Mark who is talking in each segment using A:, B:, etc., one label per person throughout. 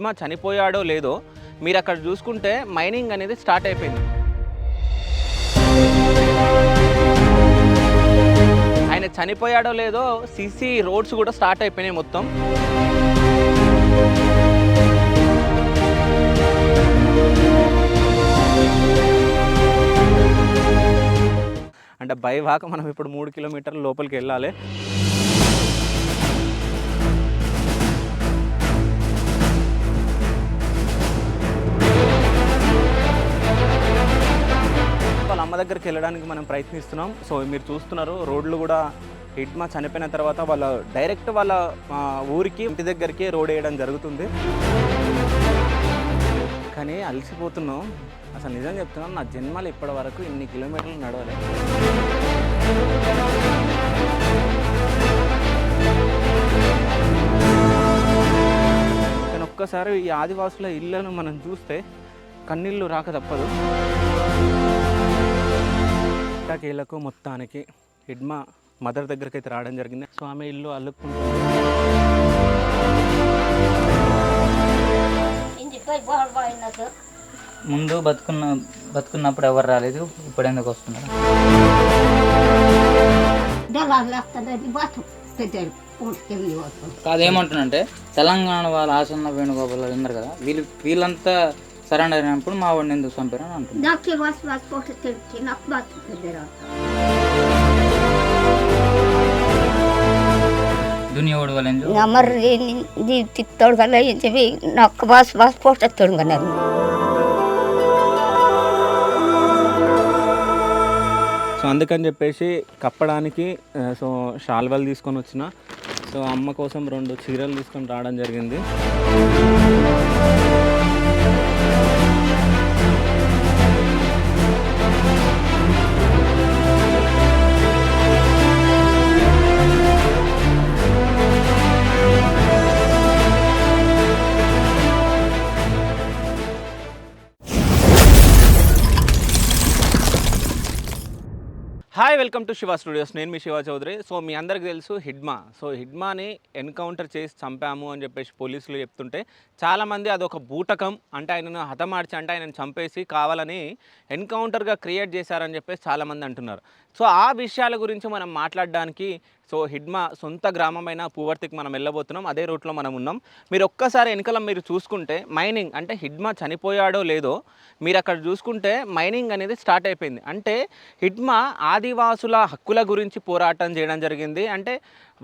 A: హిడ్మా చనిపోయాడో లేదో మీరు అక్కడ చూసుకుంటే మైనింగ్ అనేది స్టార్ట్ అయిపోయింది. ఆయన చనిపోయాడో లేదో సీసీ రోడ్స్ కూడా స్టార్ట్ అయిపోయినాయి మొత్తం. అంటే బైవాక్ మనం ఇప్పుడు 3 కిలోమీటర్ల లోపలికి వెళ్ళాలి. వాళ్ళ అమ్మ దగ్గరికి వెళ్ళడానికి మనం ప్రయత్నిస్తున్నాం. సో మీరు చూస్తున్నారు రోడ్లు కూడా హిడ్మా చనిపోయిన తర్వాత డైరెక్ట్ వాళ్ళ ఊరికి ఇంటి దగ్గరికి రోడ్ వేయడం జరుగుతుంది. కానీ అలసిపోతున్నాం. అసలు నిజం చెప్తున్నాను, నా జన్మలు ఇప్పటి వరకు ఇన్ని కిలోమీటర్లు నడవలే. కానీ ఒక్కసారి ఈ ఆదివాసుల ఇళ్లను మనం చూస్తే కన్నీళ్ళు రాక తప్పదు. ఇటాకీలకు మొత్తానికి హిడ్మా మదర్ దగ్గరికి అయితే రావడం జరిగింది. సో ఆమె ఇల్లు అల్లుకుంటుంది.
B: ముందు బతుకున్నప్పుడు ఎవరు రాలేదు, ఇప్పుడు ఎందుకు వస్తున్నారు? కాదేమంటున్నంటే తెలంగాణ వాళ్ళ ఆసన్న వేణుగోపాల్ విన్నారు కదా, వీళ్ళంతా సరెండర్ అయినప్పుడు మా వాడిని ఎందుకు చంపారని అంటున్నారు. దునియాడు
A: సో అందుకని చెప్పేసి కప్పడానికి సో షాల్వాలు తీసుకొని వచ్చిన. సో అమ్మ కోసం 2 చీరలు తీసుకొని రావడం జరిగింది. Hi, welcome to Shiva studios. నేను మీ శివ చౌదరి. సో మీ అందరికి తెలుసు హిడ్మా. సో హిడ్మాని ఎన్కౌంటర్ చేసి చంపాము అని చెప్పేసి పోలీసులు చెప్తుంటే చాలామంది అదొక బూటకం, అంటే ఆయనను హతమార్చి అంటే ఆయనను చంపేసి కావాలని ఎన్కౌంటర్గా క్రియేట్ చేశారని చెప్పేసి చాలామంది అంటున్నారు. సో ఆ విషయాల గురించి మనం మాట్లాడడానికి సో హిడ్మా సొంత గ్రామమైన పూవర్తికి మనం వెళ్ళబోతున్నాం. అదే రూట్లో మనం ఉన్నాం. మీరు ఒక్కసారి వెనకాల మీరు చూసుకుంటే మైనింగ్, అంటే హిడ్మా చనిపోయాడో లేదో మీరు అక్కడ చూసుకుంటే మైనింగ్ అనేది స్టార్ట్ అయిపోయింది. అంటే హిడ్మా ఆదివాసుల హక్కుల గురించి పోరాటం చేయడం జరిగింది. అంటే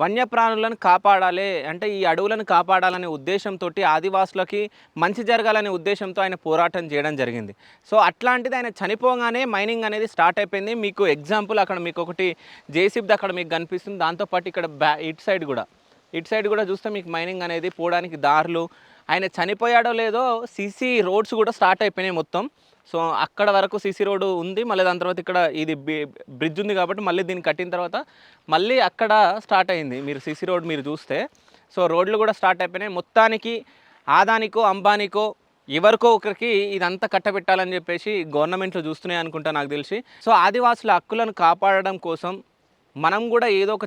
A: వన్యప్రాణులను కాపాడాలి, అంటే ఈ అడవులను కాపాడాలనే ఉద్దేశంతో, ఆదివాసులకి మంచి జరగాలనే ఉద్దేశంతో ఆయన పోరాటం చేయడం జరిగింది. సో అట్లాంటిది ఆయన చనిపోగానే మైనింగ్ అనేది స్టార్ట్ అయిపోయింది. మీకు ఎగ్జాంపుల్ అక్కడ మీకు ఒకటి జేసీబీ అక్కడ మీకు కనిపిస్తుంది. దాంతోపాటు ఇక్కడ ఇటు సైడ్ కూడా చూస్తే మీకు మైనింగ్ అనేది పోవడానికి దారులు. ఆయన చనిపోయాడో లేదో సీసీ రోడ్స్ కూడా స్టార్ట్ అయిపోయినాయి మొత్తం. సో అక్కడ వరకు సీసీ రోడ్డు ఉంది. మళ్ళీ దాని తర్వాత ఇక్కడ ఇది బ్రిడ్జ్ ఉంది కాబట్టి మళ్ళీ దీన్ని కట్టిన తర్వాత మళ్ళీ అక్కడ స్టార్ట్ అయింది. మీరు సీసీ రోడ్ మీరు చూస్తే సో రోడ్లు కూడా స్టార్ట్ అయిపోయినాయి. మొత్తానికి ఆదానికో అంబానీకో ఎవరికో ఒకరికి ఇదంతా కట్టబెట్టాలని చెప్పేసి గవర్నమెంట్లో చూస్తున్నాయి అనుకుంటా నాకు తెలిసి. సో ఆదివాసుల హక్కులను కాపాడడం కోసం మనం కూడా ఏదో ఒక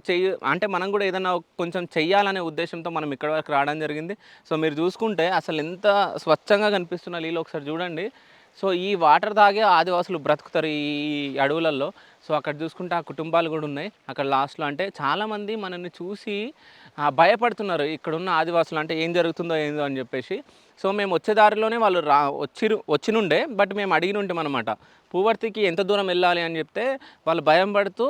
A: మనం కూడా ఏదైనా కొంచెం చెయ్యాలనే ఉద్దేశంతో మనం ఇక్కడ వరకు రావడం జరిగింది. సో మీరు చూసుకుంటే అసలు ఎంత స్వచ్ఛంగా కనిపిస్తున్న నీళ్ళు ఒకసారి చూడండి. సో ఈ వాటర్ తాగే ఆదివాసులు బ్రతుకుతారు ఈ అడవులలో. సో అక్కడ చూసుకుంటే ఆ కుటుంబాలు కూడా ఉన్నాయి అక్కడ లాస్ట్లో. అంటే చాలామంది మనల్ని చూసి భయపడుతున్నారు ఇక్కడున్న ఆదివాసులు, అంటే ఏం జరుగుతుందో ఏందో అని చెప్పేసి. సో మేము వచ్చే దారిలోనే వాళ్ళు వచ్చినుండే, బట్ మేము అడిగిన ఉంటాం అనమాట పూవర్తికి ఎంత దూరం వెళ్ళాలి అని చెప్తే వాళ్ళు భయం పడుతూ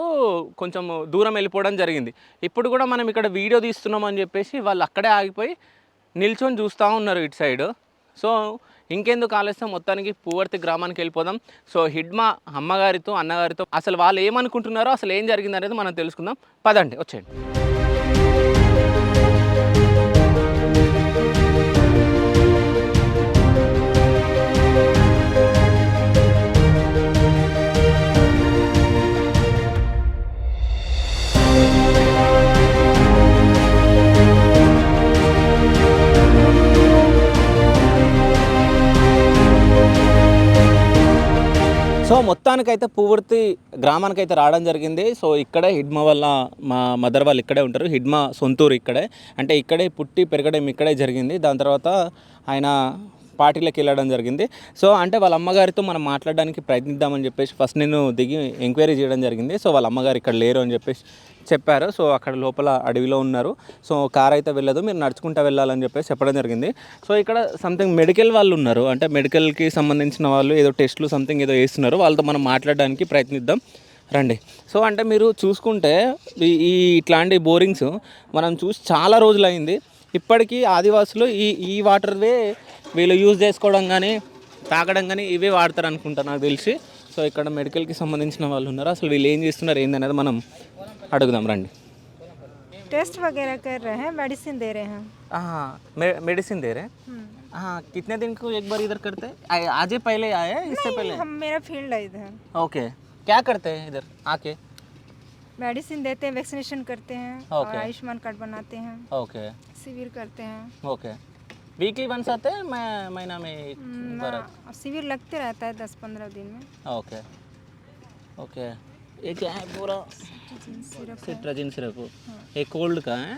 A: కొంచెం దూరం వెళ్ళిపోవడం జరిగింది. ఇప్పుడు కూడా మనం ఇక్కడ వీడియో తీస్తున్నాం అని చెప్పేసి వాళ్ళు అక్కడే ఆగిపోయి నిల్చొని చూస్తూ ఉన్నారు ఇటు సైడ్. సో ఇంకెందుకు ఆలస్యం, మొత్తానికి పూవర్తి గ్రామానికి వెళ్ళిపోదాం. సో హిడ్మా అమ్మగారితో అన్నగారితో అసలు వాళ్ళు ఏమనుకుంటున్నారో, అసలు ఏం జరిగింది అనేది మనం తెలుసుకుందాం. పదండి, వచ్చేయండి. సో మొత్తానికైతే పూర్తి గ్రామానికైతే రావడం జరిగింది. సో ఇక్కడే హిడ్మా వల్ల మా మదర్ వాళ్ళు ఇక్కడే ఉంటారు. హిడ్మా సొంతూరు ఇక్కడే, అంటే ఇక్కడే పుట్టి పెరగడం ఇక్కడే జరిగింది. దాని తర్వాత ఆయన పార్టీలకు వెళ్ళడం జరిగింది. సో అంటే వాళ్ళ అమ్మగారితో మనం మాట్లాడడానికి ప్రయత్నిద్దామని చెప్పేసి ఫస్ట్ నేను దిగి ఎంక్వైరీ చేయడం జరిగింది. సో వాళ్ళ అమ్మగారు ఇక్కడ లేరు అని చెప్పేసి చెప్పారు. సో అక్కడ లోపల అడవిలో ఉన్నారు. సో కార్ అయితే వెళ్ళదు, మీరు నడుచుకుంటూ వెళ్ళాలని చెప్పేసి చెప్పడం జరిగింది. సో ఇక్కడ సంథింగ్ మెడికల్ వాళ్ళు ఉన్నారు, అంటే మెడికల్కి సంబంధించిన వాళ్ళు ఏదో టెస్టులు సంథింగ్ ఏదో వేస్తున్నారు. వాళ్ళతో మనం మాట్లాడడానికి ప్రయత్నిద్దాం రండి. సో అంటే మీరు చూసుకుంటే ఈ ఇట్లాంటి బోరింగ్స్ మనం చూసి చాలా రోజులైంది. ఇప్పటికీ ఆదివాసులు ఈ వాటర్వే వీళ్ళు యూజ్ చేసుకోవడం కానీ తాగడం కానీ ఇవే వాడతారు అనుకుంటా నాకు తెలిసి. సో ఇక్కడ మెడికల్కి సంబంధించిన వాళ్ళు ఉన్నారు. అసలు వీళ్ళు ఏం చేస్తున్నారు ఏందనేది మనం అడుగుదాం రండి.
C: टेस्ट वगैरह कर रहे हैं, मेडिसिन दे रहे हैं।
A: मेडिसिन दे रहे हैं। हाँ, कितने दिन को एक बार इधर करते हैं? आज ही पहले आए हैं इससे पहले?
C: हम मेरा फील्ड है इधर।
A: ओके, क्या करते हैं इधर आके?
C: मेडिसिन देते हैं, वैक्सीनेशन करते हैं और आयुष्मान कार्ड बनाते हैं,
A: ओके
C: शिविर करते हैं।
A: ओके, वीकली वंस आते हैं महीना में एक बार?
C: शिविर लगते रहता है 10-15 दिन में।
A: ओके ओके, ये क्या है पूरा? Cetirizine syrup. ये कोल्ड का है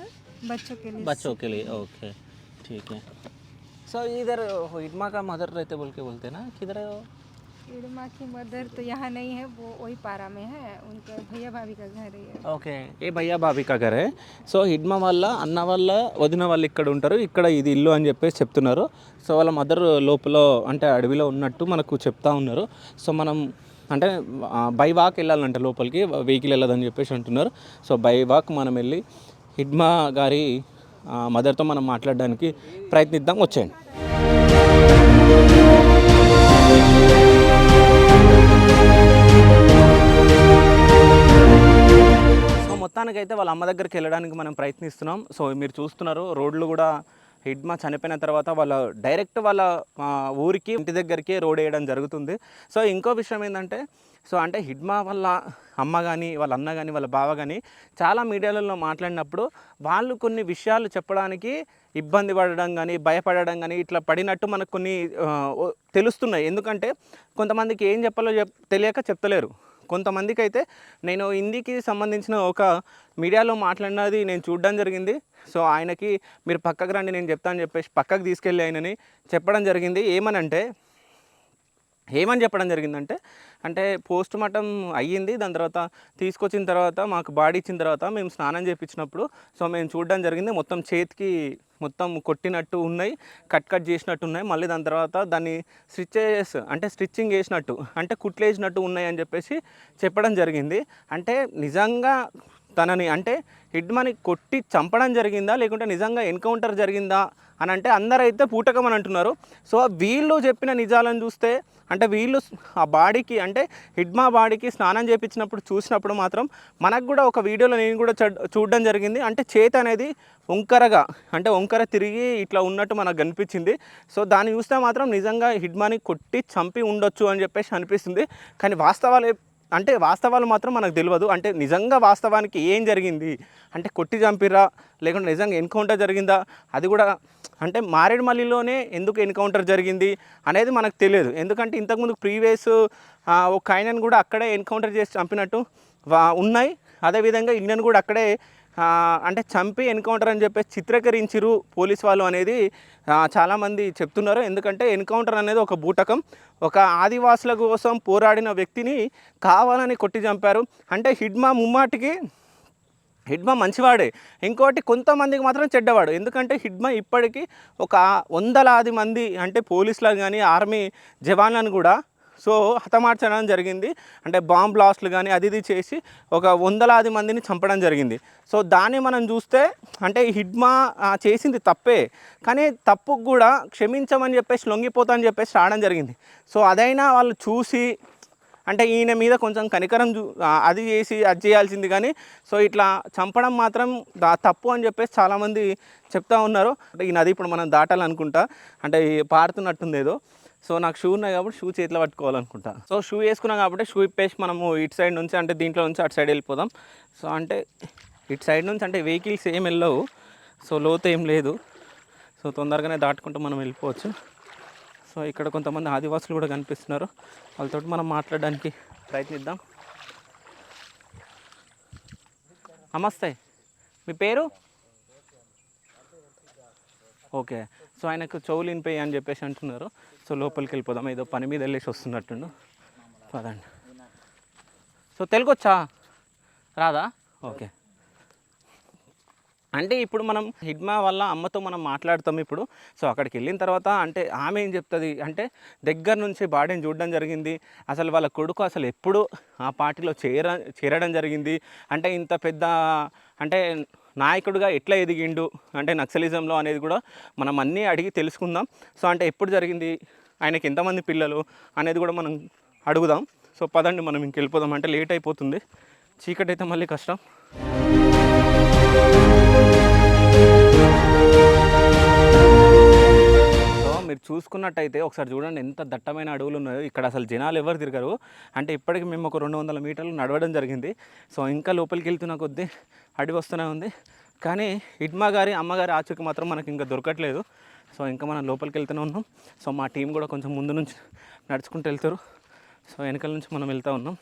C: बच्चों के लिए।
A: बच्चों के लिए, ओके ठीक है। सो इधर हिडमा का मदर रहते बोल के बोलते हैं ना, किधर है वो?
C: हिडमा की मदर तो यहाँ नहीं है, वो वही पारा में है, उनका भैया भाभी का घर है।
A: ఓకే, ఏ భయ్యా భాబీ కా ఘర్ హై. సో హిడ్మా వల్ల అన్న వాళ్ళ వదిన వాళ్ళు ఇక్కడ ఉంటారు, ఇక్కడ ఇది ఇల్లు అని చెప్పేసి చెప్తున్నారు. సో వాళ్ళ మదర్ లోపల అంటే అడవిలో ఉన్నట్టు మనకు చెప్తా ఉన్నారు. సో మనం అంటే బై వాక్ వెళ్ళాలంటే లోపలికి, వెహికల్ వెళ్ళదని చెప్పేసి అంటున్నారు. సో బై వాక్ మనం వెళ్ళి హిడ్మా గారి మదర్తో మనం మాట్లాడడానికి ప్రయత్నిద్దాం, వచ్చేయండి. మొత్తానికైతే వాళ్ళ అమ్మ దగ్గరికి వెళ్ళడానికి మనం ప్రయత్నిస్తున్నాం. సో మీరు చూస్తున్నారు రోడ్లు కూడా హిడ్మా చనిపోయిన తర్వాత డైరెక్ట్ వాళ్ళ ఊరికి ఇంటి దగ్గరికి రోడ్ వేయడం జరుగుతుంది. సో ఇంకో విషయం ఏంటంటే, సో అంటే హిడ్మా వాళ్ళ అమ్మ కానీ వాళ్ళ అన్న కానీ వాళ్ళ బావ కానీ చాలా మీడియాలలో మాట్లాడినప్పుడు వాళ్ళు కొన్ని విషయాలు చెప్పడానికి ఇబ్బంది పడడం కానీ భయపడడం కానీ ఇట్లా పడినట్టు మనకు కొన్ని తెలుస్తున్నాయి. ఎందుకంటే కొంతమందికి ఏం చెప్పాలో తెలియక చెప్తలేరు. కొంతమందికి అయితే నేను హిందీకి సంబంధించిన ఒక మీడియాలో మాట్లాడినది నేను చూడడం జరిగింది. సో ఆయనకి మీరు పక్కకు రండి నేను చెప్తాను చెప్పేసి పక్కకు తీసుకెళ్ళి ఆయనని చెప్పడం జరిగింది. ఏమని చెప్పడం జరిగిందంటే, అంటే పోస్ట్ మార్టం అయ్యింది, దాని తర్వాత తీసుకొచ్చిన తర్వాత మాకు బాడీ ఇచ్చిన తర్వాత మేము స్నానం చేయించినప్పుడు సో మేము చూడడం జరిగింది, మొత్తం చేతికి మొత్తం కొట్టినట్టు ఉన్నాయి, కట్ చేసినట్టు ఉన్నాయి, మళ్ళీ దాని తర్వాత దాన్ని స్టిచ్చింగ్ వేసినట్టు అంటే కుట్లు వేసినట్టు ఉన్నాయి అని చెప్పేసి చెప్పడం జరిగింది. అంటే నిజంగా తనని అంటే హిడ్మాని కొట్టి చంపడం జరిగిందా లేకుంటే నిజంగా ఎన్కౌంటర్ జరిగిందా అని అంటే అందరైతే పూటకం అని అంటున్నారు. సో వీళ్ళు చెప్పిన నిజాలను చూస్తే అంటే వీళ్ళు ఆ బాడీకి అంటే హిడ్మా బాడీకి స్నానం చేయించినప్పుడు చూసినప్పుడు మాత్రం మనకు కూడా ఒక వీడియోలో నేను కూడా చూడడం జరిగింది. అంటే చేతి అనేది వంకర తిరిగి ఇట్లా ఉన్నట్టు మనకు కనిపించింది. సో దాన్ని చూస్తే మాత్రం నిజంగా హిడ్మాని కొట్టి చంపి ఉండొచ్చు అని చెప్పేసి అనిపిస్తుంది. కానీ వాస్తవాలు మాత్రం మనకు తెలియదు. అంటే నిజంగా వాస్తవానికి ఏం జరిగింది, అంటే కొట్టి చంపిరా లేకుంటే నిజంగా ఎన్కౌంటర్ జరిగిందా, అది కూడా అంటే మారేడుమల్లిలోనే ఎందుకు ఎన్కౌంటర్ జరిగింది అనేది మనకు తెలియదు. ఎందుకంటే ఇంతకుముందు ప్రీవియస్ ఒక ఆయనను కూడా అక్కడే ఎన్కౌంటర్ చేసి చంపినట్టు ఉన్నాయి. అదేవిధంగా ఈయనను కూడా అక్కడే అంటే చంపి ఎన్కౌంటర్ అని చెప్పేసి చిత్రీకరించిరు పోలీస్ వాళ్ళు అనేది చాలామంది చెప్తున్నారు. ఎందుకంటే ఎన్కౌంటర్ అనేది ఒక బూటకం, ఒక ఆదివాసుల కోసం పోరాడిన వ్యక్తిని కావాలని కొట్టి చంపారు. అంటే హిడ్మా మంచివాడే, ఇంకోటి కొంతమందికి మాత్రం చెడ్డవాడు. ఎందుకంటే హిడ్మా ఇప్పటికీ ఒక వందలాది మంది అంటే పోలీసులను కానీ ఆర్మీ జవాన్లను కూడా సో హతమార్చడం జరిగింది. అంటే బాంబ్ బ్లాస్ట్లు కానీ అది చేసి ఒక వందలాది మందిని చంపడం జరిగింది. సో దాన్ని మనం చూస్తే అంటే హిడ్మా చేసింది తప్పే, కానీ తప్పుకు కూడా క్షమించమని చెప్పేసి లొంగిపోతా అని చెప్పేసి రావడం జరిగింది. సో అదైనా వాళ్ళు చూసి అంటే ఈయన మీద కొంచెం కనికరం అది చేయాల్సింది, కానీ సో ఇట్లా చంపడం మాత్రం తప్పు అని చెప్పేసి చాలామంది చెప్తా ఉన్నారు. అంటే ఈ నది ఇప్పుడు మనం దాటాలనుకుంటా, అంటే పారుతున్నట్టుంది ఏదో. సో నాకు షూ ఉన్నాయి కాబట్టి షూ చేతిలో పట్టుకోవాలనుకుంటా. సో షూ వేసుకున్నాం కాబట్టి షూ ఇప్పేసి మనము ఇటు సైడ్ నుంచి అంటే దీంట్లో నుంచి అటు సైడ్ వెళ్ళిపోదాం. సో అంటే ఇటు సైడ్ నుంచి అంటే వెహికల్స్ ఏం వెళ్ళవు, సో లోతు ఏం లేదు, సో తొందరగానే దాటుకుంటూ మనం వెళ్ళిపోవచ్చు. సో ఇక్కడ కొంతమంది ఆదివాసులు కూడా కనిపిస్తున్నారు, వాళ్ళతో మనం మాట్లాడడానికి ప్రయత్నిద్దాం. నమస్తే, మీ పేరు? ఓకే, సో ఆయనకు చెవులు వినిపోయి అని చెప్పేసి అంటున్నారు. సో లోపలికి వెళ్ళిపోదాం, ఏదో పని మీద వెళ్ళేసి వస్తున్నట్టుండు. పదండి. సో తెలుగు వచ్చా? రాదా? ఓకే. అంటే ఇప్పుడు మనం హిడ్మా వాళ్ళ అమ్మతో మనం మాట్లాడతాం ఇప్పుడు. సో అక్కడికి వెళ్ళిన తర్వాత అంటే ఆమె ఏం చెప్తుంది అంటే, దగ్గర నుంచి బాడీని చూడడం జరిగింది, అసలు వాళ్ళ కొడుకు అసలు ఎప్పుడు ఆ పార్టీలో చేరడం జరిగింది, అంటే ఇంత పెద్ద అంటే నాయకుడిగా ఎట్లా ఎదిగిండు అంటే నక్సలిజంలో అనేది కూడా మనం అన్నీ అడిగి తెలుసుకుందాం. సో అంటే ఎప్పుడు జరిగింది, ఆయనకి ఎంతమంది పిల్లలు అనేది కూడా మనం అడుగుదాం. సో పదండి మనం ఇంకెళ్ళిపోదాం, అంటే లేట్ అయిపోతుంది, చీకటి అయితే మళ్ళీ కష్టం. సో మీరు చూసుకున్నట్టయితే ఒకసారి చూడండి ఎంత దట్టమైన అడవులు ఉన్నాయో. ఇక్కడ అసలు జనాలు ఎవరు తిరగరు. అంటే ఇప్పటికి మేము ఒక 200 మీటర్లు నడవడం జరిగింది. సో ఇంకా లోపలికి వెళ్తున్న కొద్దీ అడవి వస్తూనే ఉంది, కానీ హిడ్మా గారి అమ్మగారి ఆచూకీ మాత్రం మనకి ఇంకా దొరకట్లేదు. సో ఇంకా మనం లోపలికి వెళ్తూనే ఉన్నాం. సో మా టీం కూడా కొంచెం ముందు నుంచి నడుచుకుంటూ వెళ్తారు. సో వెనకాల నుంచి మనం వెళ్తూ ఉన్నాం.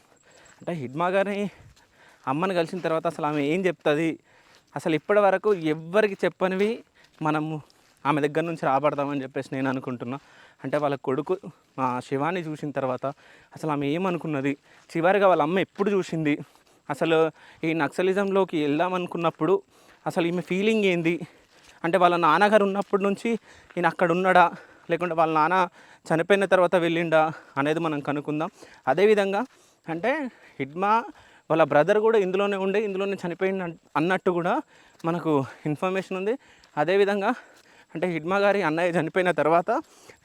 A: అంటే హిడ్మా గారి అమ్మని కలిసిన తర్వాత అసలు ఆమె ఏం చెప్తుంది, అసలు ఇప్పటి వరకు ఎవ్వరికి చెప్పనివి మనము ఆమె దగ్గర నుంచి రాబడతామని చెప్పేసి నేను అనుకుంటున్నా. అంటే వాళ్ళ కొడుకు శివాని చూసిన తర్వాత అసలు ఆమె ఏమనుకున్నది, చివరిగా వాళ్ళ అమ్మ ఎప్పుడు చూసింది, అసలు ఈ నక్సలిజంలోకి వెళ్దామనుకున్నప్పుడు అసలు ఈమె ఫీలింగ్ ఏంది, అంటే వాళ్ళ నాన్నగారు ఉన్నప్పటి నుంచి ఈయన అక్కడ ఉన్నాడా, లేకుంటే వాళ్ళ నాన్న చనిపోయిన తర్వాత వెళ్ళిండా అనేది మనం కనుక్కుందాం. అదేవిధంగా అంటే హిడ్మా వాళ్ళ బ్రదర్ కూడా ఇందులోనే ఉండి ఇందులోనే చనిపోయింది అన్నట్టు కూడా మనకు ఇన్ఫర్మేషన్ ఉంది. అదేవిధంగా అంటే హిడ్మా గారి అన్నయ్య చనిపోయిన తర్వాత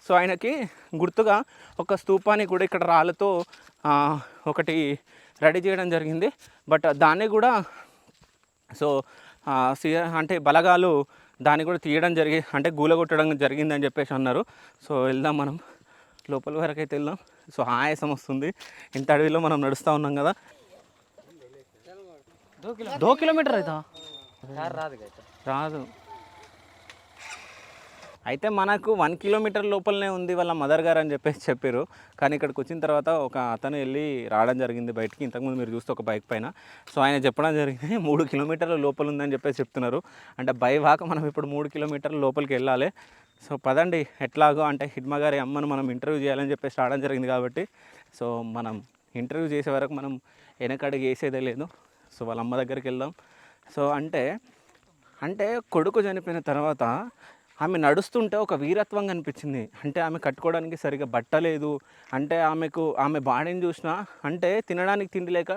A: సో ఆయనకి గుర్తుగా ఒక స్తూపాన్ని కూడా ఇక్కడ రాళ్ళతో ఒకటి రెడీ చేయడం జరిగింది. బట్ దాన్ని కూడా సో అంటే బలగాలు దాన్ని కూడా తీయడం అంటే గూలగొట్టడం జరిగిందని చెప్పేసి అన్నారు. సో వెళ్దాం మనం లోపల వరకు అయితే వెళ్దాం. సో ఆయాసం వస్తుంది, ఇంత అడవిలో మనం నడుస్తూ ఉన్నాం కదా. 2 కిలోమీటర్ అవుతా రాదు. అయితే మనకు 1 కిలోమీటర్ లోపలనే ఉంది వాళ్ళ మదర్ గారు అని చెప్పేసి చెప్పారు. కానీ ఇక్కడికి వచ్చిన తర్వాత ఒక అతను వెళ్ళి రావడం జరిగింది బయటికి. ఇంతకుముందు మీరు చూస్తే ఒక బైక్ పైన. సో ఆయన చెప్పడం జరిగింది 3 కిలోమీటర్ల లోపల ఉందని చెప్పేసి చెప్తున్నారు. అంటే బై వాక్ మనం ఇప్పుడు 3 కిలోమీటర్ల లోపలికి వెళ్ళాలి. సో పదండి, ఎట్లాగో అంటే హిడ్మా గారి అమ్మను మనం ఇంటర్వ్యూ చేయాలని చెప్పేసి రావడం జరిగింది కాబట్టి సో మనం ఇంటర్వ్యూ చేసే వరకు మనం వెనకడుగు వేసేదే లేదు. సో వాళ్ళ అమ్మ దగ్గరికి వెళ్దాం. సో అంటే కొడుకు చనిపోయిన తర్వాత ఆమె నడుస్తుంటే ఒక వీరత్వం కనిపించింది. అంటే ఆమె కట్టుకోవడానికి సరిగా బట్టలేదు, అంటే ఆమె బాడీని చూసినా అంటే తినడానికి తిండి లేక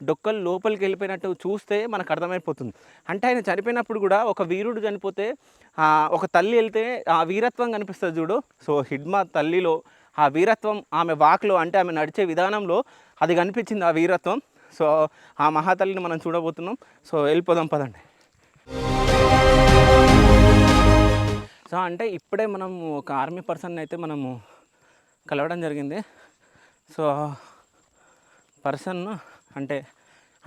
A: డొక్కలు లోపలికి వెళ్ళిపోయినట్టు చూస్తే మనకు అర్థమైపోతుంది. అంటే ఆయన చనిపోయినప్పుడు కూడా ఒక వీరుడు చనిపోతే ఒక తల్లి వెళ్తే ఆ వీరత్వం కనిపిస్తుంది చూడు. సో హిడ్మా తల్లిలో ఆ వీరత్వం, ఆమె వాక్లో అంటే ఆమె నడిచే విధానంలో అది కనిపించింది ఆ వీరత్వం. సో ఆ మహాతల్లిని మనం చూడబోతున్నాం. సో వెళ్ళిపోదాం పదండి. సో అంటే ఇప్పుడే మనము ఒక ఆర్మీ పర్సన్ అయితే మనము కలవడం జరిగింది. సో పర్సన్ అంటే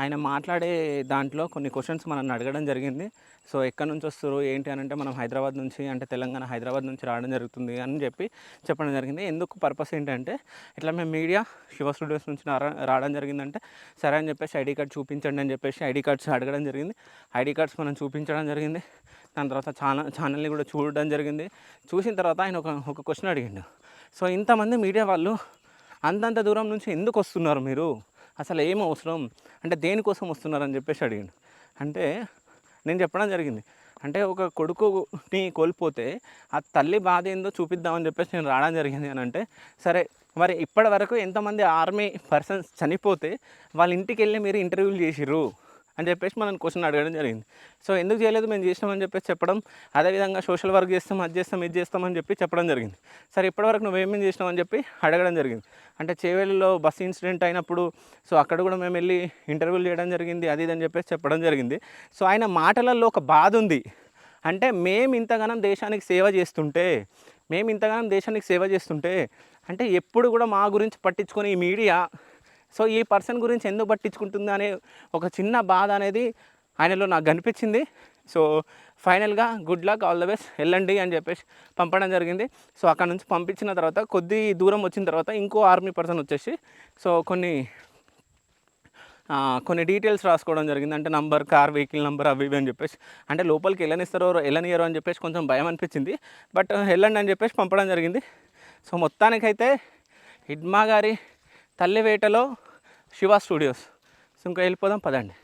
A: ఆయన మాట్లాడే దాంట్లో కొన్ని క్వశ్చన్స్ మనం అడగడం జరిగింది. సో ఎక్కడి నుంచి వస్తారు ఏంటి అని అంటే మనం హైదరాబాద్ నుంచి, అంటే తెలంగాణ హైదరాబాద్ నుంచి రావడం జరుగుతుంది అని చెప్పడం జరిగింది. ఎందుకు పర్పస్ ఏంటంటే ఇట్లా మేము మీడియా శివ స్టూడియోస్ నుంచి రావడం జరిగిందంటే సరే అని చెప్పేసి ఐడి కార్డ్ చూపించండి అని చెప్పేసి ఐడి కార్డ్స్ అడగడం జరిగింది. ఐడి కార్డ్స్ మనం చూపించడం జరిగింది. దాని తర్వాత ఛానల్ని కూడా చూడడం జరిగింది. చూసిన తర్వాత ఆయన ఒక క్వశ్చన్ అడిగిండు. సో ఇంతమంది మీడియా వాళ్ళు అంతంత దూరం నుంచి ఎందుకు వస్తున్నారు మీరు, అసలు ఏం అవసరం, అంటే దేనికోసం వస్తున్నారని చెప్పేసి అడిగిండు. అంటే నేను చెప్పడం జరిగింది, అంటే ఒక కొడుకుని కోల్పోతే ఆ తల్లి బాధ ఏందో చూపిద్దామని చెప్పేసి నేను రావడం జరిగింది అని అంటే, సరే మరి ఇప్పటి వరకు ఎంతమంది ఆర్మీ పర్సన్స్ చనిపోతే వాళ్ళ ఇంటికి వెళ్ళి మీరు ఇంటర్వ్యూలు చేసిర్రు అని చెప్పేసి మనం క్వశ్చన్ అడగడం జరిగింది. సో ఎందుకు చేయలేదు, మేము చేసినామని చెప్పేసి చెప్పడం, అదేవిధంగా సోషల్ వర్క్ చేస్తాం, అది చేస్తాం, ఇది చేస్తామని చెప్పడం జరిగింది. సరే ఇప్పటివరకు నువ్వేమేమి చేసినావు అని చెప్పి అడగడం జరిగింది. అంటే చేవేళ్ళలో బస్సు ఇన్సిడెంట్ అయినప్పుడు సో అక్కడ కూడా మేము వెళ్ళి ఇంటర్వ్యూలు చేయడం జరిగింది, అది అని చెప్పేసి చెప్పడం జరిగింది. సో ఆయన మాటలలో ఒక బాధ ఉంది. అంటే మేము ఇంతగానం దేశానికి సేవ చేస్తుంటే అంటే ఎప్పుడు కూడా మా గురించి పట్టించుకొని ఈ మీడియా సో ఈ పర్సన్ గురించి ఎందుకు పట్టించుకుంటుంది అనే ఒక చిన్న బాధ అనేది ఆయనలో నాకు కనిపించింది. సో ఫైనల్గా good luck, all the best, వెళ్ళండి అని చెప్పేసి పంపడం జరిగింది. సో అక్కడ నుంచి పంపించిన తర్వాత కొద్ది దూరం వచ్చిన తర్వాత ఇంకో ఆర్మీ పర్సన్ వచ్చేసి సో కొన్ని డీటెయిల్స్ రాసుకోవడం జరిగింది. అంటే నంబర్, కార్ వెహికల్ నెంబర్ అవి ఇవి అని చెప్పేసి, అంటే లోపలికి వెళ్ళనిస్తారో వెళ్ళనియరో అని చెప్పేసి కొంచెం భయం అనిపించింది. బట్ వెళ్ళండి అని చెప్పేసి పంపడం జరిగింది. సో మొత్తానికైతే హిడ్మా గారి తల్లివేటలో శివ స్టూడియోస్. సో ఇంకా వెళ్ళిపోదాం పదండి.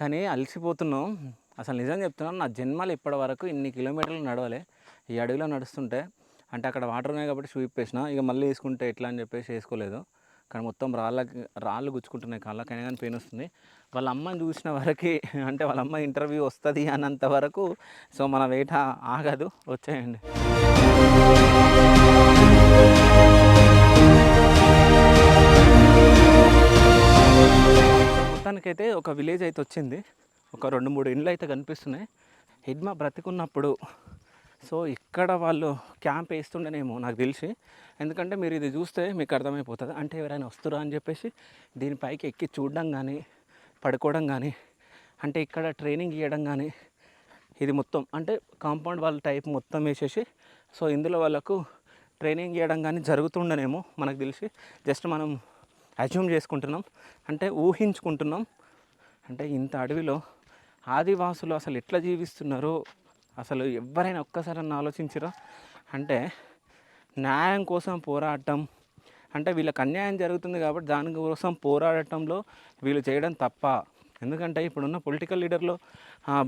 A: కానీ అలసిపోతున్నాం. అసలు నిజం చెప్తున్నాను, నా జన్మలో ఇప్పటి వరకు ఇన్ని కిలోమీటర్లు నడవలే. ఈ అడవిలో నడుస్తుంటే అంటే అక్కడ వాటర్ ఉన్నాయి కాబట్టి షూ ఇప్పేసిన, ఇక మళ్ళీ వేసుకుంటే ఎట్లా అని చెప్పేసి వేసుకోలేదు. కానీ మొత్తం రాళ్ళు గుచ్చుకుంటున్నాయి కాళ్ళకైనా కానీ పెయిన్ వస్తుంది. వాళ్ళ అమ్మని చూసిన వరకు అంటే వాళ్ళ అమ్మ ఇంటర్వ్యూ వస్తుంది అన్నంత వరకు సో మన వేట ఆగదు. వచ్చేయండి. మొత్తానికైతే ఒక విలేజ్ అయితే వచ్చింది. ఒక 2-3 ఇండ్లు అయితే కనిపిస్తున్నాయి. హిడ్మా బ్రతికున్నప్పుడు సో ఇక్కడ వాళ్ళు క్యాంప్ వేస్తుండేనేమో నాకు తెలిసి. ఎందుకంటే మీరు ఇది చూస్తే మీకు అర్థమైపోతుంది. అంటే ఎవరైనా వస్తురా అని చెప్పేసి దీనిపైకి ఎక్కి చూడడం కానీ పడుకోవడం కానీ, అంటే ఇక్కడ ట్రైనింగ్ ఇవ్వడం కానీ, ఇది మొత్తం అంటే కాంపౌండ్ వాళ్ళ టైప్ మొత్తం వేసేసి సో ఇందులో వాళ్ళకు ట్రైనింగ్ ఇవ్వడం కానీ జరుగుతుండనేమో మనకు తెలిసి. జస్ట్ మనం అజ్యూమ్ చేసుకుంటున్నాం, అంటే ఊహించుకుంటున్నాం. అంటే ఇంత అడవిలో ఆదివాసులు అసలు ఎట్లా జీవిస్తున్నారో అసలు ఎవరైనా ఒక్కసారి ఆలోచించరా? అంటే న్యాయం కోసం పోరాటం, అంటే వీళ్ళకి అన్యాయం జరుగుతుంది కాబట్టి దానికోసం పోరాడటంలో వీళ్ళు చేయడం తప్ప. ఎందుకంటే ఇప్పుడున్న పొలిటికల్ లీడర్లో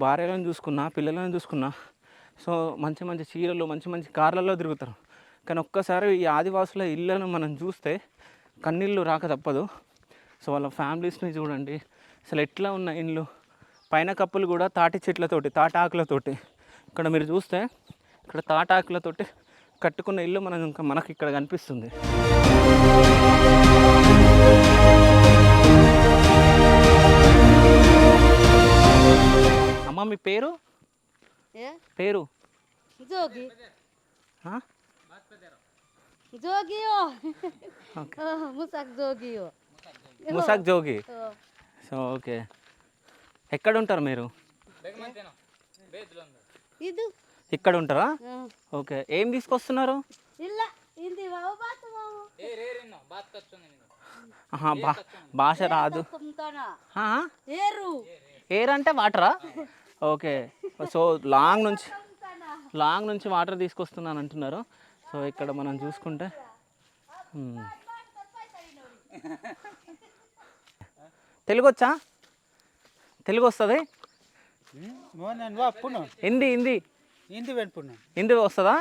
A: భార్యలను చూసుకున్నా, పిల్లలను చూసుకున్నా సో మంచి మంచి చీరలు, మంచి మంచి కార్లలో తిరుగుతారు. కానీ ఒక్కసారి ఈ ఆదివాసుల ఇళ్ళను మనం చూస్తే కన్నీళ్ళు రాక తప్పదు. సో వాళ్ళ ఫ్యామిలీస్ని చూడండి, అసలు ఎట్లా ఉన్న ఇండ్లు. పైన కప్పులు కూడా తాటి చెట్లతోటి, తాటాకులతోటి. ఇక్కడ మీరు చూస్తే ఇక్కడ తాటాకులతోటి కట్టుకున్న ఇల్లు మనకి ఇక్కడ కనిపిస్తుంది. అమ్మ మీ పేరు? పేరు
D: జోగి.
A: ఆ?
D: జోగియో. ముసాక్ జోగియో.
A: ముసాక్ జోగి. So okay. ఎక్కడ ఉంటారు మీరు?
D: ఇది
A: ఇక్కడ ఉంటారా? ఓకే. ఏం తీసుకొస్తున్నారు?
D: ಇಲ್ಲ ಹಿಂದಿ ಬಾವು ಬಾತು ಬಾವು
A: భాష రాదు. ఆ? ఏర్ అంటే వాటరా? ఓకే. సో లాంగ్ నుంచి వాటర్ తీసుకొస్తున్నాను అంటున్నారు. సో ఇక్కడ మనం చూసుకుంటే తెలుగు వచ్చా? తెలుగు వస్తుంది? హిందీ హిందీ హిందీ వస్తుందా?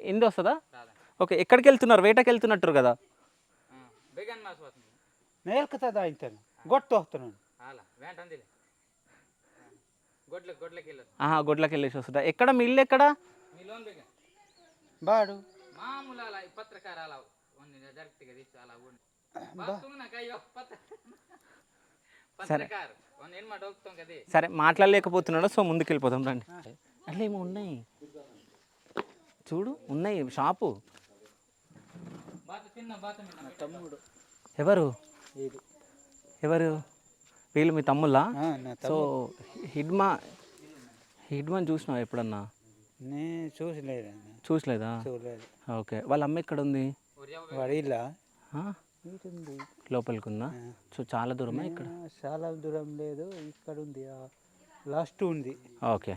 A: హిందీ వస్తుందా? ఓకే. ఎక్కడికి వెళ్తున్నారు? వేటకి వెళ్తున్నట్టు కదా? గొడ్లకి వెళ్ళేసి వస్తుందా? ఎక్కడ మీ ఇల్లు? ఎక్కడ?
B: బాడు
A: సరే మాట్లాడలేకపోతున్నాడు. సో ముందుకు వెళ్ళిపోతాం రండి. అట్లా ఏమో ఉన్నాయి చూడు, ఉన్నాయి షాపు. ఎవరు ఎవరు వీళ్ళు? మీ తమ్ముళ్ళా? సో హిడ్మాని చూసినావా ఎప్పుడన్నా? చూసలేదా? ఓకే. వాళ్ళ అమ్మ ఎక్కడ ఉంది? లోపలికి ఉందా? సో చాలా దూరమా? ఇక్కడ
E: చాలా దూరం లేదు, ఇక్కడ ఉంది, లాస్ట్ ఉంది.
A: ఓకే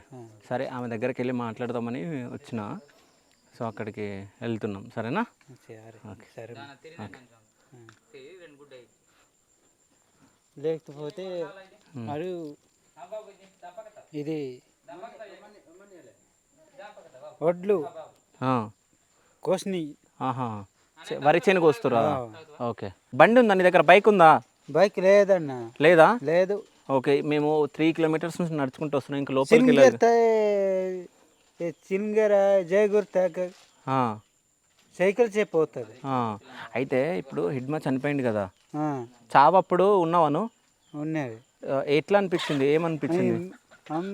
A: సరే, ఆమె దగ్గరికి వెళ్ళి మాట్లాడదామని వచ్చిన. సో అక్కడికి వెళ్తున్నాం. సరేనా?
E: సరే. లేకపోతే మరి ఇది వడ్లు కోసిని.
A: వరి చేనుకు వస్తురా? ఓకే. బండి ఉందా నీ దగ్గర? బైక్ ఉందా?
E: బైక్ లేదన్న.
A: లేదా?
E: లేదు.
A: ఓకే. మేము 3 కిలోమీటర్స్ నుంచి నడుచుకుంటూ వస్తున్నాం. ఇంకా లోపలికి వెళ్ళాలి.
E: చిన్గర జయగుర్ సైకిల్ చెప్పవుతుంది.
A: అయితే ఇప్పుడు హిడ్మా చనిపోయింది కదా, చావప్పుడు ఉన్నావాను?
E: ఉన్నది.
A: ఎట్లా అనిపించింది, ఏమనిపించింది?
E: हम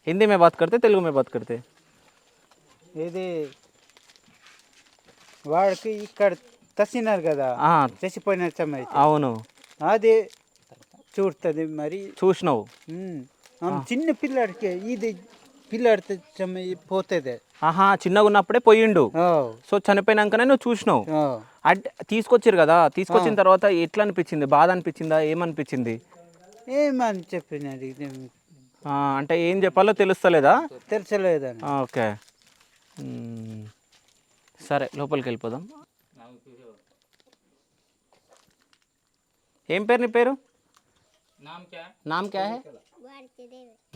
A: హిందీ మే బాత్ కర్తే, తెలుగు మే బాత్ కర్తే?
E: ఇది వాడికి ఇక్కడ తసినారు కదా,
A: ఆ,
E: చచ్చిపోయిన సమయం
A: అవును
E: అది చూడుతుంది మరి.
A: చూసినావు.
E: చిన్న పిల్లాడికి ఇది పిల్లాడి సమయం పోతుంది.
A: ఆహా, చిన్నగా ఉన్నప్పుడే పోయిండు. సో చనిపోయినాకనే నువ్వు చూసినావు. అంటే తీసుకొచ్చారు కదా, తీసుకొచ్చిన తర్వాత ఎట్లా అనిపించింది? బాధ అనిపించిందా, ఏమనిపించింది?
E: ఏమని చెప్పినది
A: అంటే ఏం చెప్పాలో తెలుస్తలేదా?
E: తెలుసలేదని.
A: ఓకే, సరే లోపలికి వెళ్ళిపోదాం. ఏం పేరు నీ పేరు? నామ్ క్యా హై?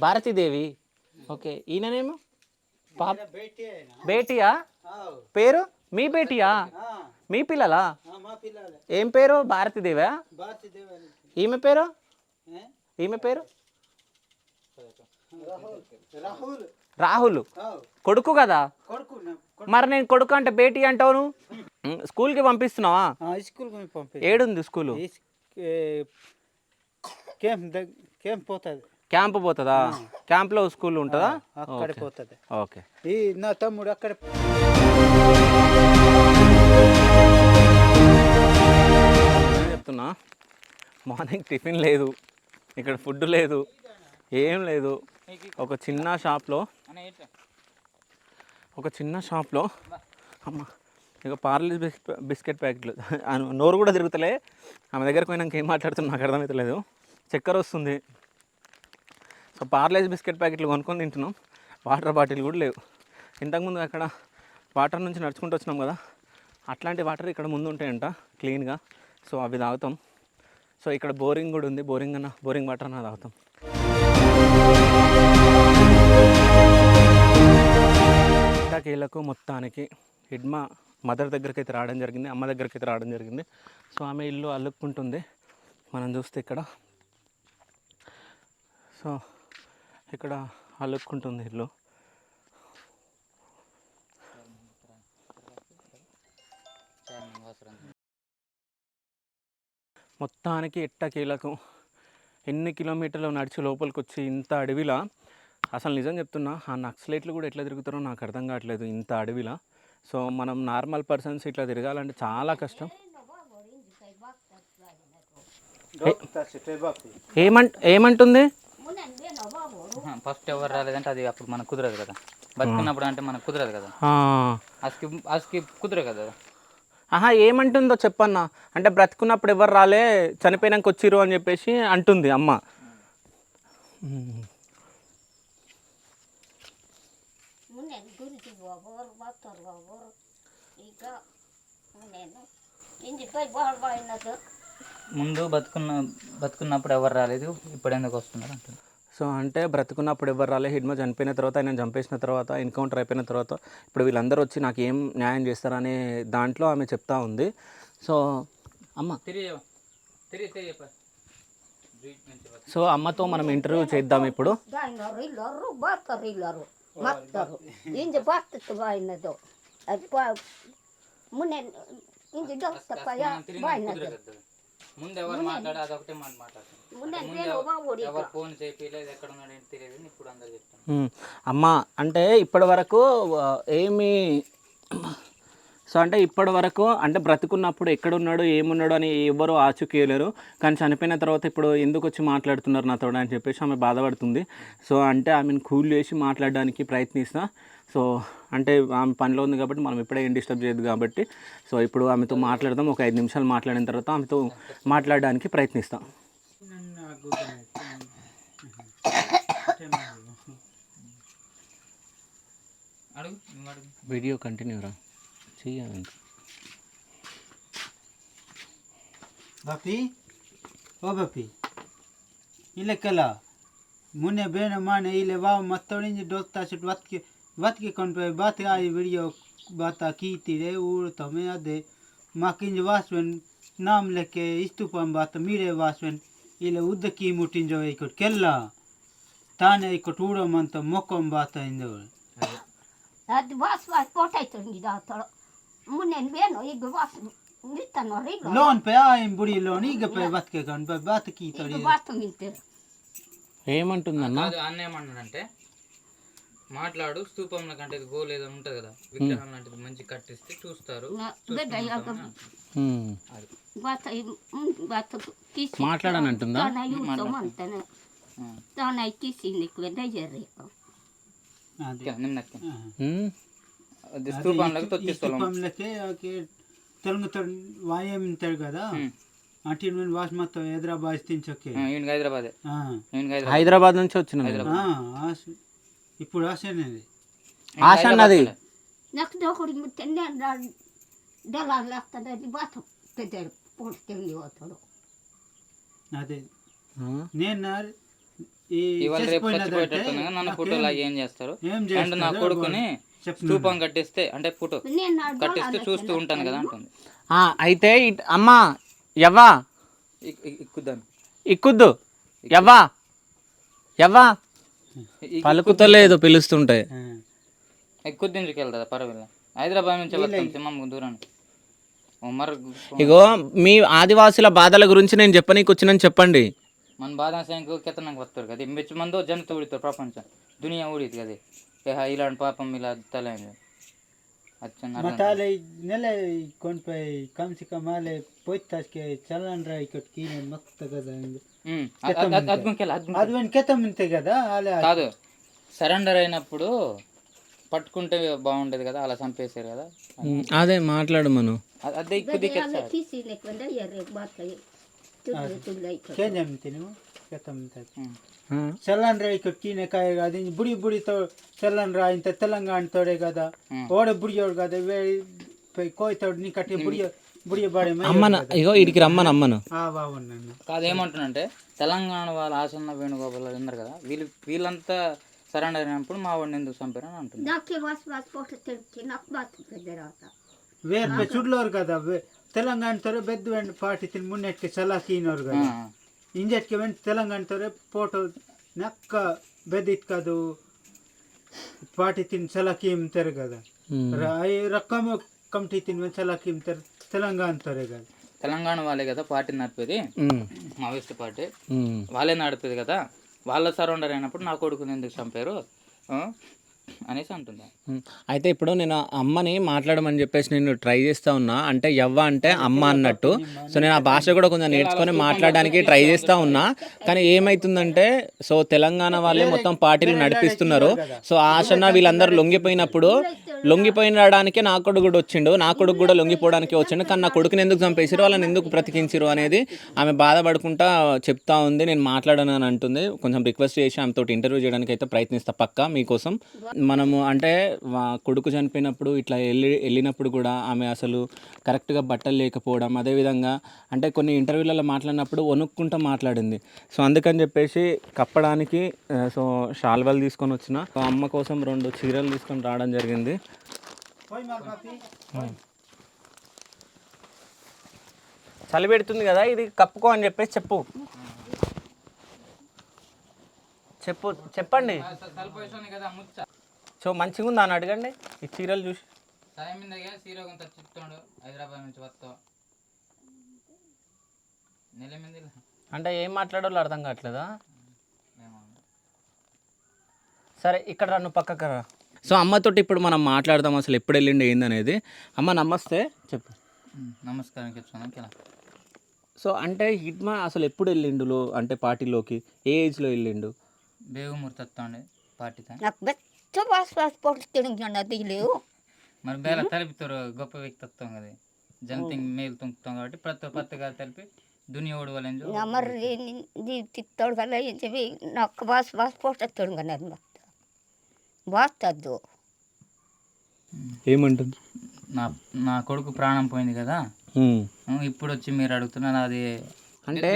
A: భారతీదేవి. ఓకే, ఈయననేమో పాప బేటియా? పేరు మీ బేటియా? మీ పిల్లలా? ఏం పేరు? భారతీదేవా? ఈమె పేరు? ఈమె పేరు రాహుల్. కొడుకు కదా? మరి నేను కొడుకు అంటే బేటీ అంటావు నువ్వు. స్కూల్కి పంపిస్తున్నావా?
E: స్కూల్
A: ఏడుంది స్కూలు?
E: క్యాంప్ పోతుంది.
A: క్యాంప్ పోతుందా? క్యాంప్లో స్కూల్ ఉంటుందా?
E: అక్కడ పోతుంది.
A: ఓకే,
E: ఈ నా తమ్ముడు అక్కడ.
A: చెప్తున్నా, మార్నింగ్ టిఫిన్ లేదు, ఇక్కడ ఫుడ్ లేదు, ఏం లేదు. ఒక చిన్న షాప్లో అమ్మ ఇక పార్లీ బిస్కెట్ ప్యాకెట్లు, నోరు కూడా తిరుగుతలే. ఆమె దగ్గరకు పోయినాక ఏం మాట్లాడుతున్నా నాకు అర్థమవుతలేదు. చక్కెర వస్తుంది. సో పార్లేజ్ బిస్కెట్ ప్యాకెట్లు కొనుక్కొని తింటున్నాం. వాటర్ బాటిల్ కూడా లేవు. ఇంతకుముందు అక్కడ వాటర్ నుంచి నడుచుకుంటూ వచ్చినాం కదా, అట్లాంటి వాటర్ ఇక్కడ ముందు ఉంటాయంట క్లీన్గా. సో అవి తాగుతాం. సో ఇక్కడ బోరింగ్ కూడా ఉంది, బోరింగ్ వాటర్ అన్న తాగుతాం. కీలకు మొత్తానికి హిడ్మా మదర్ దగ్గరికి అయితే రావడం జరిగింది, అమ్మ దగ్గరికి అయితే రావడం జరిగింది. సో ఆమె ఇల్లు అల్లుక్కుంటుంది. మనం చూస్తే ఇక్కడ, సో ఇక్కడ అల్లుక్కుంటుంది ఇల్లు. మొత్తానికి ఎట్టకీలకు ఎన్ని కిలోమీటర్లు నడిచి లోపలికి వచ్చి ఇంత అడవిలా, అసలు నిజం చెప్తున్నా ఆ నక్సలైట్లు కూడా ఎట్లా తిరుగుతారో నాకు అర్థం కావట్లేదు ఇంత అడవిలా. సో మనం నార్మల్ పర్సన్స్ ఇట్లా తిరగాలంటే చాలా కష్టం. ఏమంటుంది?
B: ఫస్ట్ ఎవరు రాలేదంటే అది అప్పుడు మనకు కుదరదు కదా, బతుకున్నప్పుడు అంటే మనకు కుదరదు కదా, అస్కి కుదరదు కదా.
A: ఆహా, ఏమంటుందో చెప్పన్నా. అంటే బ్రతుకున్నప్పుడు ఎవరు రాలే, చనిపోయినాక వచ్చిర్రు అని చెప్పేసి అంటుంది అమ్మ.
B: ముందు బతుకున్నప్పుడు ఎవరు రాలేదు, ఇప్పుడు ఎందుకు వస్తున్నారు అంటుంది.
A: సో అంటే బ్రతుకున్నప్పుడు ఎవరు రాలే, హిడ్మా చనిపోయిన తర్వాత, ఆయన చంపేసిన తర్వాత, ఎన్కౌంటర్ అయిపోయిన తర్వాత ఇప్పుడు వీళ్ళందరూ వచ్చి నాకు ఏం న్యాయం చేస్తారనే దాంట్లో ఆమె చెప్తా ఉంది. సో అమ్మ సో అమ్మతో మనం ఇంటర్వ్యూ చేద్దాం ఇప్పుడు.
B: ముందు ఎవరు మాట్లాడే అదొకటే మాట్లాడుతుంది. ఎవరు ఫోన్ చేయలేదు, ఎక్కడ ఉన్నాడు ఏంటి తెలియదు, ఇప్పుడు అందరు చెప్తాను.
A: అమ్మ అంటే ఇప్పటి వరకు ఏమి, సో అంటే ఇప్పటి వరకు అంటే బ్రతుకున్నప్పుడు ఎక్కడున్నాడు ఏమున్నాడు అని ఎవరు ఆచూకీయలేరు, కానీ చనిపోయిన తర్వాత ఇప్పుడు ఎందుకు వచ్చి మాట్లాడుతున్నారు నాతో అని చెప్పేసి ఆమె బాధపడుతుంది. సో అంటే ఆమెను కూల్ చేసి మాట్లాడడానికి ప్రయత్నిస్తా. సో అంటే ఆమె పనిలో ఉంది కాబట్టి మనం ఇప్పుడే ఏం డిస్టర్బ్ చేయదు కాబట్టి, సో ఇప్పుడు ఆమెతో మాట్లాడదాం. ఒక 5 నిమిషాలు మాట్లాడిన తర్వాత ఆమెతో మాట్లాడడానికి ప్రయత్నిస్తాం. వీడియో కంటిన్యూ రా చెయ్యాలి.
E: బాపి ఓ బాపి ఇలా కలా మున్నే బేన మానే ఇలా వావ్ మత్తోడించి డోక్తా చెట్ వత్కి కొంపే బాత్ ఆయి వీడియో బాతా కీతిరే ఊరు తమే అదే మాకింజ వాస్వన్ నామ్ లెక్కే ఇస్తుపం బాత మీరే వాస్వన్ ఇలా ఉద్దకి ముట్టింజో ఇక్కడ కెల్లా తానే ఇక్కడ ఊడమంత మొక్కం బాత ఇందో
D: అది వాస్ పోటాయితుంది దాతలో మున్నే బేనో ఇగ was Lite når det
E: Lån på en buri lån, ikke på vatke kan, på vatki tar
D: ikke
E: det.
D: bare inte.
A: ఏమంటుందన్న?
B: కాదు అన్న ఏమంటున్నాడంటే మాట్లాడు స్తూపంలో కంటే గోల్ ఏదో ఉంటుంది కదా విగ్రహం లాంటిది మంచి కట్టిస్తే చూస్తారు
D: Beda jag
A: ఉమ్.
D: bata kisi.
A: మాట్లాడని అంటుందా?
D: Tana gjort som antene. Tana kisi nikwe da jere.
E: అదే
B: నిమ్మకి
A: ఉమ్.
B: అది స్తూపంలోకి తొక్కిస్తాం
E: స్థూపంలోకి తెలంగు వాయం ఉంటారు కదా అటు నుండి వాస్ మొత్తం హైదరాబాద్ తించొకే
B: ఈయనకి హైదరాబాదే ఈయనకి హైదరాబాద్
A: హైదరాబాద్ నుంచి వచ్చిన నేను.
E: ఇప్పుడు ఆశనేది
A: ఆశ అన్నది
D: Nak da har du tenne da dala lafta da di bata pedel porten di otoro.
E: అదే
A: ఆ?
E: నేను ఈ
B: ఇవాళ రేపు
E: చచ్చిపోయినదంటే
B: చచ్చిపోయేటట్టు నన్ను ఫోటో లాగా ఏం చేస్తారు
E: ఏం
B: అండ్ నా కొడుకుని స్తూపం కట్టిస్తే అంటే ఫోటో
D: Nena
B: కట్టిస్తే చూస్తూ ఉంటాను కదా అంటుంది
A: ఆ, అయితే అమ్మా ఎవ్వా
B: ఎక్కుద్దాను
A: ఇక్కుద్దు ఎవ్వా ఎవ్వా పలుకుతలేదు పిలుస్తుంటే.
B: ఎక్కుద్ది ఎందుకు వెళ్తుందా పర్వాలేదు హైదరాబాద్ నుంచి వస్తాం సింహం దూరాన్ని మరి
A: ఇగో మీ ఆదివాసుల బాధల గురించి నేను చెప్పనీకి వచ్చినని చెప్పండి.
B: మన బాధ సంఖ్య కెత్తనానికి వస్తారు కదా మెచ్చు మందో జనత ఉడితారు ప్రపంచం దునియా ఉడిది కదా ఇలాంటి పాపం ఇలా తలైంది
E: మతాలే నెల కొనిపోయి కమ్సి కమాలే పోయితాస్కే చలన్ రా ఇక్కడ కీనే మత్త కదా అది కెతం ఇంతే కదా అలా
B: కాదు సరెండర్ అయినప్పుడు పట్టుకుంటే బాగుండేది కదా అలా చంపేశారు కదా
A: అదే మాట్లాడు మనం.
B: అదే ఎక్కువ దిక్కేస్తారు
D: kisi nikwe da jere bata. Tulla ikko.
E: కేజం తిను కెతం ఇంతే చలన్ రా ఇక్కడ కీనే కాయ కదా బుడి బుడితో చలన్ రా ఇంత తెలంగాణ తోడే కదా ఓడ బుడియోడు కదా కోయితోడు నీ కట్టి బుడియ బాడే
A: అమ్మను ఇగో ఇడికి రమ్మను అమ్మను.
E: బాగున్నాను
B: కాదు ఏమంటున్నంటే తెలంగాణ వాళ్ళు ఆసన్న వేణుగోపాల్ ఉన్నారు కదా వీళ్ళంతా సరెండర్ అయినప్పుడు మా వాడిని ఎందుకు చంపారు అని అంటుంది
D: Nakke vas porten till nak bata federata.
E: వేరే చుడ్లోరు కదా తెలంగాణ తోరే బెద్దు వెంట పార్టీ తిని మున్నెట్కి చలాకీనోరు కదా ఇంజెట్కి వెంట తెలంగాణ తోరే ఫోటో నక్క బెదిత్ కాదు పార్టీ తిని చలాకీ ఇమ్తారు కదా రక్కమ కమిటీ తిని చలాకీ ఇమ్తారు తెలంగాణ తోరే కదా
B: తెలంగాణ వాళ్ళే కదా పార్టీ నడిపేది మావోయిస్ట్ పార్టీ
A: ఉమ్.
B: వాళ్ళే నడిపేది కదా వాళ్ళ సరెండర్ అయినప్పుడు నా కొడుకుని ఎందుకు చంపారు అనేసి అంటుంది
A: ఉమ్. అయితే ఇప్పుడు నేను ఆ అమ్మని మాట్లాడమని చెప్పేసి నేను ట్రై చేస్తూ ఉన్నా. అంటే యవ్వ అంటే అమ్మ అన్నట్టు. సో నేను ఆ భాష కూడా కొంచెం నేర్చుకొని మాట్లాడడానికి ట్రై చేస్తూ ఉన్నా. కానీ ఏమవుతుందంటే సో తెలంగాణ వాళ్ళే మొత్తం పార్టీలు నడిపిస్తున్నారు. సో ఆశన్న వీళ్ళందరూ లొంగిపోయినడానికే నా కొడుకు కూడా వచ్చిండు. నా కొడుకు కూడా లొంగిపోవడానికి వచ్చిండు. కానీ నా కొడుకుని ఎందుకు చంపేసారు, వాళ్ళని ఎందుకు బ్రతికించారు అనేది ఆమె బాధపడుకుంటా చెప్తా ఉంది. నేను మాట్లాడను అని అంటుంది. కొంచెం రిక్వెస్ట్ చేసి ఆమెతో ఇంటర్వ్యూ చేయడానికి అయితే ప్రయత్నిస్తా పక్కా మీకోసం. మనము అంటే కొడుకు చనిపోయినప్పుడు ఇట్లా వెళ్ళినప్పుడు కూడా ఆమె అసలు కరెక్ట్గా బట్టలు లేకపోవడం, అదేవిధంగా అంటే కొన్ని ఇంటర్వ్యూలలో మాట్లాడినప్పుడు వణుక్కుంటూ మాట్లాడింది. సో అందుకని చెప్పేసి కప్పడానికి సో షాల్వాలు తీసుకొని వచ్చిన. సో అమ్మ కోసం 2 చీరలు తీసుకొని రావడం జరిగింది. చలి పెడుతుంది కదా, ఇది కప్పుకో అని చెప్పేసి చెప్పండి. సో మంచిగా ఉందా అని అడగండి ఈ చీరలు చూసి.
B: హైదరాబాద్ నుంచి వస్తావు
A: అంటే ఏం మాట్లాడాలో అర్థం కావట్లేదా? సరే ఇక్కడ రా, నువ్వు పక్కకు రా. సో అమ్మతోటి ఇప్పుడు మనం మాట్లాడదాం అసలు ఎప్పుడు వెళ్ళిండి ఏందనేది. అమ్మ నమస్తే, చెప్పు.
B: నమస్కారం చెప్తాను.
A: సో అంటే హిడ్మా అసలు ఎప్పుడు వెళ్ళిండు అంటే పార్టీలోకి, ఏ ఏజ్లో వెళ్ళిండు?
B: బేగమూర్తి వస్తాండి పార్టీతో.
D: Nak beto vas porten jana dilu.
B: మరి బేల తలుపుతారు గొప్ప వ్యక్తిత్వం కదా జనతింగ్ మేలు తుంకుతాం కాబట్టి ప్రతి తెలిపి దునియా ఓడవలేదు
D: Namar di tittol gala yintevi nak vas porten ganar mat. Batado.
A: ఏమంటుంది?
B: నా కొడుకు ప్రాణం పోయింది కదా ఇప్పుడు వచ్చి మీరు అడుగుతున్నారు అది
A: అంటే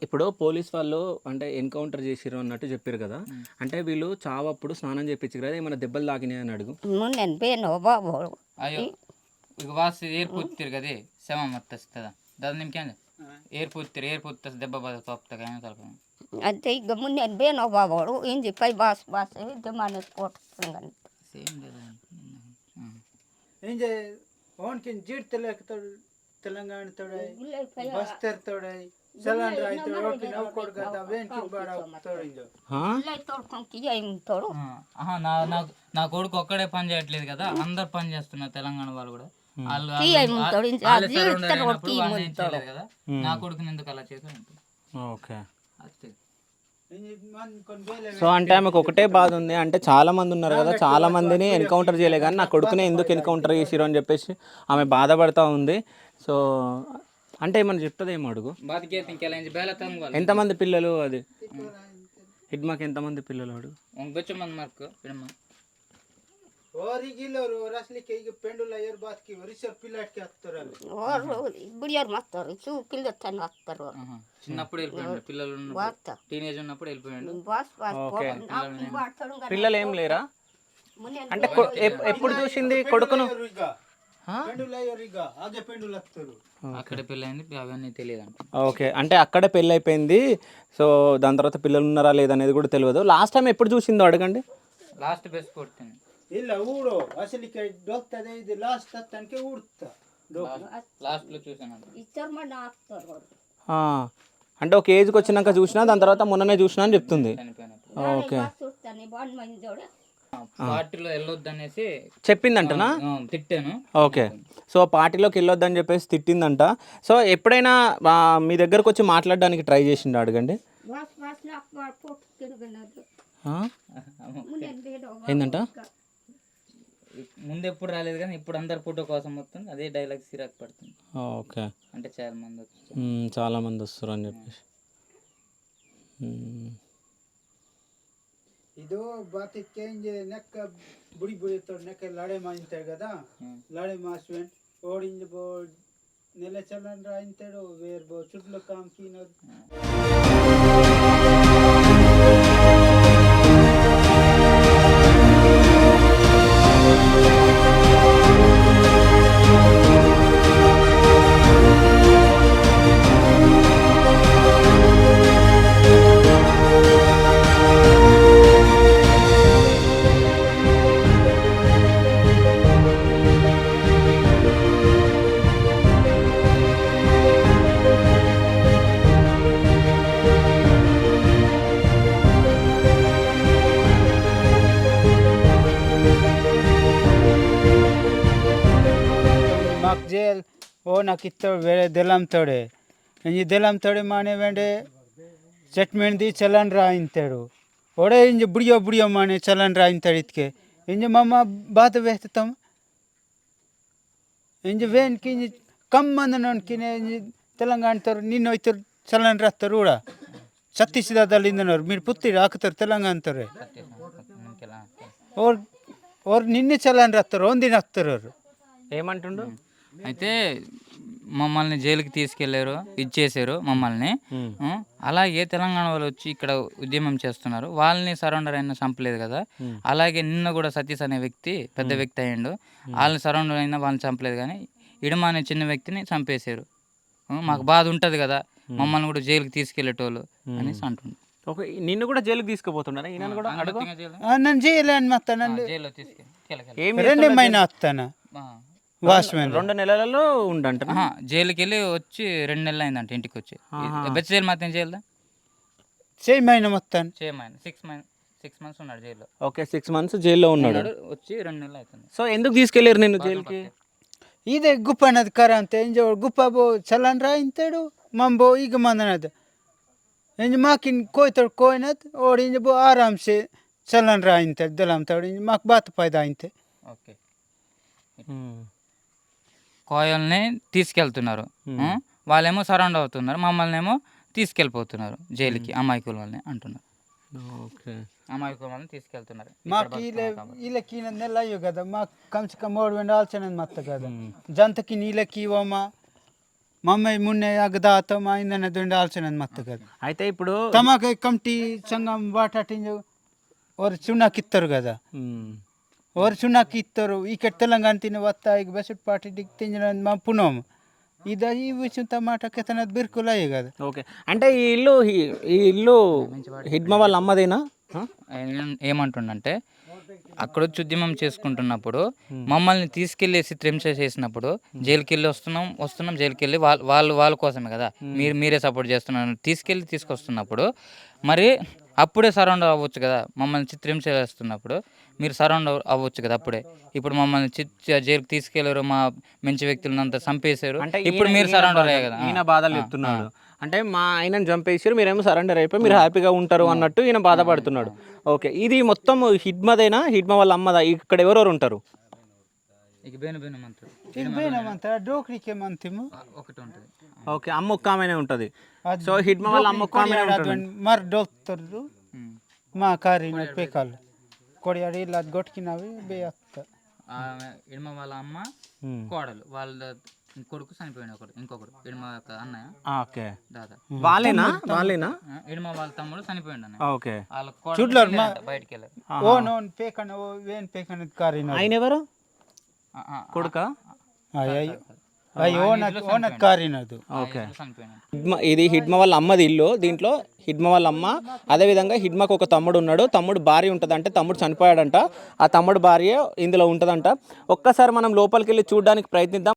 A: ఇప్పుడు పోలీస్ వాళ్ళు అంటే ఎన్కౌంటర్ చేసిరు అన్నట్టు చెప్పారు కదా. అంటే వీళ్ళు చావప్పుడు స్నానం చేయించారు కదా, ఏమైనా దెబ్బలు తాకినాయి అని అడుగు.
D: Munen beno babo.
B: అయ్యో ಈಗ ವಾಸ ಏರ್ಪೋತ್ತೀರಿ ಕದೇ ಶವ ಮತ್ತಸ್ತದ ದಾದ ನಿಮ್ಗೆ ಹೆಂಗೆ ಏರ್ಪೋತ್ತೀರಿ ದೆಬ್ಬ ಬಾದ ತೋಪ್ತಾಗ ಏನು ಸ್ವಲ್ಪ
D: Ante ಈಗ munen beno babo inji pai vas de manes porten.
B: Same
E: ఇంజే ఓన్కి జీడితలేక तेलंगाना तोड़े बस्तर तोड़े चलन राय तोड़े कि नव कोड गदा वेन की बड़ा तोड़िंजो
D: తోడుకొని తీయం తోడు
B: ఆహా, నా కొడుకు ఒక్కడే పని చేయట్లేదు కదా, అందరు పని చేస్తున్నారు తెలంగాణ వాళ్ళు కూడా. వాళ్ళు
D: తీయం తోడు
B: వాళ్ళే surrender అయినప్పుడు వాళ్ళని ఏం చేయలేదు కదా, నా కొడుకుని ఎందుకు అలా చేశారు అంటే
A: ఓకే.
B: అంతే.
A: సో అంటే ఆమెకు ఒకటే బాధ ఉంది, అంటే చాలా మంది ఉన్నారు కదా, చాలా మందిని ఎన్కౌంటర్ చేయలే కానీ నా కొడుకునే ఎందుకు ఎన్కౌంటర్ చేసిరు అని చెప్పేసి ఆమె బాధపడతా ఉంది. సో అంటే ఏమన్నా చెప్తుందేమో అడుగు.
B: బాధ్యత ఇంకెలా బేలతం వాళ్ళు
A: ఎంతమంది పిల్లలు అది హిడ్మాకి ఎంతమంది పిల్లలు అడుగు.
B: బొచ్చు మంది మార్కు పిడమ్మ
E: और गिलो और असली के पेंडुला यार बात की रिसर पिलाट के अत्तरल
D: और बुढ़ियार మాత్తారు చూకిల్ తన అత్తరు
B: చిన్నప్పుడు వెళ్ళిపోయాడు, పిల్లలు
D: వార్త
B: టీనేజ్ ఉన్నప్పుడు వెళ్ళిపోయాడు.
D: Boss boss
A: okay.
D: నాకు వాడతాడు
A: పిల్లలు ఏం లేరా?
D: మునే
A: అంటే ఎప్పుడు చూసింది కొడుకును?
E: पेंडुला यारिगा आगे पेंडुला अत्तरू
B: అక్కడే పెళ్ళైంది, అవన్నీ తెలియదు అంట.
A: ఓకే, అంటే అక్కడే పెళ్ళి అయిపోయింది. సో దాని తర్వాత పిల్లలు ఉన్నారా లేదనేది కూడా తెలియదు. లాస్ట్ టైం ఎప్పుడు చూసిందో అడగండి.
B: లాస్ట్ బెస్ట్ కొడుతుంది
E: ಇಲ್ಲ ಊಡು ಅಸಲಿಕೆ ಡೋಗ್ತದೆ ಇದು ಲಾಸ್ಟ್ ತನಕ ಊಡ್ತಾ
B: లాస్ట్ లో చూసాను.
D: ఇద్దరు మన ఆపుతారు
A: ఆ, అంటే ఒక ఏజ్కి వచ్చినాక చూసినా, దాని తర్వాత మొన్ననే చూసినా అని చెప్తుంది.
B: చనిపోయినప్పుడు
A: ఓకే,
D: చూస్తాను బాగుంది మంది చూడ
B: పార్టీలో వెళ్ళొద్దు అనేసి
A: చెప్పిందంటనా?
B: తిట్టాను.
A: ఓకే, సో పార్టీలోకి వెళ్ళొద్దని చెప్పేసి తిట్టిందంట. సో ఎప్పుడైనా మీ దగ్గరకు వచ్చి మాట్లాడడానికి ట్రై చేసిండు అడగండి.
D: బాస్ బాస్ నాకు పోటు తిరుగునది
A: ఆ?
D: మునే దేడో
A: ఏందంట?
B: ముందు ఎప్పుడు రాలేదు కానీ ఇప్పుడు అందరు ఫోటో కోసం వస్తుంది, అదే డైలాగ్ సిరాక్ పడుతుంది.
A: ఓకే,
B: అంటే చాలా మంది వచ్చి
A: చాలా మంది వస్తారు అని చెప్పేసి.
E: ಇದು ಬಾತಿ ಕೇಂಜ್ ನೆಕ್ಕ ಬುಡಿ ಬುಡಿ ತೋ ನೆಕ್ಕ ಲಾಡೆ ಮಾಂತಾರೆ కదా లాడే మాస్వెన్ ఓడింజ్ బో నెల చలన్ రా ఇంతేడు వేర్ బో చుట్ల కామ్ కీనో మాకు జేల్ ఓ నాకు ఇస్తాడు వేరే దెలం తోడే ఇంజి దెలం తోడే మానే వెండే స్టేట్మెంట్ ది చలన్ రాయింతాడు ఓడే ఇంజి బుడియో బుడియో మానే చలన్ రాయింతాడు ఇత్కే ఇంజి మమ్మ బాత వేస్తాం ఇంజి వేన్కి ఇంజి కమ్ మంది నోన్కినే ఇంజి తెలంగాణ తోరు నిన్ను ఇస్తారు చలన్ రాస్తారు కూడా ఛత్తీస్గఢ్ ఇందన్నారు మీరు పుత్తిరి ఆకుతారు తెలంగాణ తోరే ఓర్ నిన్ను చలన్ రాస్తారు ఓందిని వస్తారు
A: ఏమంటుండు?
B: అయితే మమ్మల్ని జైలుకి తీసుకెళ్లారు, ఇచ్చేసారు మమ్మల్ని. అలాగే తెలంగాణ వాళ్ళు వచ్చి ఇక్కడ ఉద్యమం చేస్తున్నారు, వాళ్ళని సరౌండర్ అయినా చంపలేదు కదా. అలాగే నిన్న కూడా సతీష్ అనే వ్యక్తి పెద్ద వ్యక్తి అయ్యిండు, వాళ్ళని సరౌండర్ అయినా వాళ్ళని చంపలేదు కానీ ఇడమ అనే చిన్న వ్యక్తిని చంపేశారు. మాకు బాధ ఉంటుంది కదా, మమ్మల్ని కూడా జైలుకి తీసుకెళ్లేటోళ్ళు అనేసి అంటుండు.
A: ఓకే, నిన్ను కూడా జైలుకి తీసుకుపోతున్నారా? ఈయన కూడా అడుగు.
E: నన్ను చేయలేను మొత్తం నన్ను
B: జైల్లో తీసుకెళ్ళి
A: ఏమి
E: రెండు మైన వస్తాను వాచ్మెన్
A: 2 నెలలలో ఉండంట.
B: జైలుకి వెళ్ళి వచ్చి 2 నెలలు అయిందంట ఇంటికి వచ్చి. బెచ్చ జైలు మాత్రం జైలు
E: చేయమైన మొత్తం
B: చేయమైన 6 months ఉన్నాడు జైల్లో.
A: ఓకే, 6 months జైల్లో ఉన్నాడు.
B: వచ్చి 2 నెలలు అవుతుంది.
A: సో ఎందుకు తీసుకెళ్ళారు నిన్ను జైలుకి?
E: ఇదే గుప్ప అన్నది కర అంతే ఎంజ గుప్ప బో చలన్ రా ఇంతాడు మంబో ಈಗ మందనది ఎంజ మాకిన్ కోయితాడు కోయినది ఓడి ఇంజ బో ఆరామ్ సే చలన్ రా ఇంతాడు దలం తాడు ఇంజ మాకు బాత పైదా ఇంతే.
B: ఓకే, కోయల్ని తీసుకెళ్తున్నారు, వాళ్ళేమో సరౌండ్ అవుతున్నారు, మమ్మల్ని ఏమో తీసుకెళ్ళిపోతున్నారు జైలుకి, అమాయకుల వాళ్ళని అంటున్నారు.
A: ఓకే,
B: అమాయకుల వాళ్ళని తీసుకెళ్తున్నారు.
E: మాకు వీళ్ళకి నెల అయ్యో కదా మాకు కమ్సే కమ్ 3 వెండాల్సిన మత్త కదా జంతకి నీళ్ళకి ఓమా మమ్మీ మున్నే అగదాతో మా ఇందన దుండాల్సిన మత్త కదా.
A: అయితే ఇప్పుడు
E: తమాక కమిటీ సంఘం వాటాటింజు ఓర్ చున్నాకిస్తారు కదా, ఓర్ చున్నాకిస్తారు ఇక్కడ తెలంగాణ తిని వస్తా ఇక బెస్ట్ పార్టీ తింజన మా పునోము ఇది ఈ విషయం టమాటా కితన బిర్కులయ్యే కదా.
A: ఓకే, అంటే ఈ ఇల్లు హిడ్మా వాళ్ళ అమ్మదేనా?
B: ఏమంటుండంటే అక్కడ వచ్చి ఉద్యమం చేసుకుంటున్నప్పుడు మమ్మల్ని తీసుకెళ్ళేసి త్రింస చేసినప్పుడు జైలుకి వెళ్ళి వస్తున్నాం జైలుకి వెళ్ళి వాళ్ళ కోసమే కదా మీరే సపోర్ట్ చేస్తున్నారు తీసుకొస్తున్నప్పుడు మరి అప్పుడే సరౌండ్ అవ్వచ్చు కదా, మమ్మల్ని త్రింస చేస్తున్నప్పుడు మీరు సరౌండ్ అవ్వచ్చు కదా అప్పుడే. ఇప్పుడు మమ్మల్ని జైలుకి తీసుకెళ్లారు, మా మంచి వ్యక్తులను అంతా చంపేశారు,
A: అంటే
B: ఇప్పుడు మీరు సరౌండర్ అయ్యే కదా.
A: ఈయన బాధలు చెప్తున్నాడు. అంటే మా ఆయనను చంపేసారు, మీరేమో సరెండర్ అయిపోయి మీరు హ్యాపీగా ఉంటారు అన్నట్టు ఈయన బాధపడుతున్నాడు. ఓకే, ఇది మొత్తం హిడ్మదేనా? హిడ్మ వాళ్ళ అమ్మదా? ఇక్కడ ఎవరెవరు ఉంటారు?
B: ఇక బేను మంత్రులు
E: एक बेन मनता डोकरी के मनतिमु
B: ఒకటి ఉంటుంది.
A: ఓకే, అమ్మ ఒక్క ఆమెనే ఉంటుంది. సో హిడ్మ వాళ్ళ అమ్మ ఒక్క ఆమెనే ఉంటుంది.
E: मर डॉक्टर మా కారిన పేకల్ కొడియాడి లాద్ గొట్కినవి బేయత్త
B: ఆమె ఇడమ వాళ్ళ అమ్మ కోడలు, వాళ్ళ కొడుకు చనిపోయాడు ఇంకొకడు ఇడమ యొక్క అన్నయ్య.
A: ఓకే,
B: దాదా
A: వాళ్ళేనా?
B: ఇడమ వాళ్ళ తమ్ముడు చనిపోయాడు అన్న.
A: ఓకే,
B: వాళ్ళ కోడలు బయటికి వెళ్ళారు.
E: ఓ నోన్ పేకన ఓ వేన్ పేకన కారిన
A: ఆయన ఎవరు? కొడుక?
E: ఓనత్ కారినదు.
A: ఓకే,
B: చనిపోయాడు.
A: ఇది హిడ్మ వాళ్ళ అమ్మది ఇల్లు. దీంట్లో హిడ్మ వాళ్ళ అమ్మ, అదేవిధంగా హిడ్మకు ఒక తమ్ముడు ఉన్నాడు, తమ్ముడు భార్య ఉంటుంది. అంటే తమ్ముడు చనిపోయాడంట, ఆ తమ్ముడు భార్య ఇందులో ఉంటుందంట. ఒక్కసారి మనం లోపలికి వెళ్ళి చూడడానికి ప్రయత్నిద్దాం.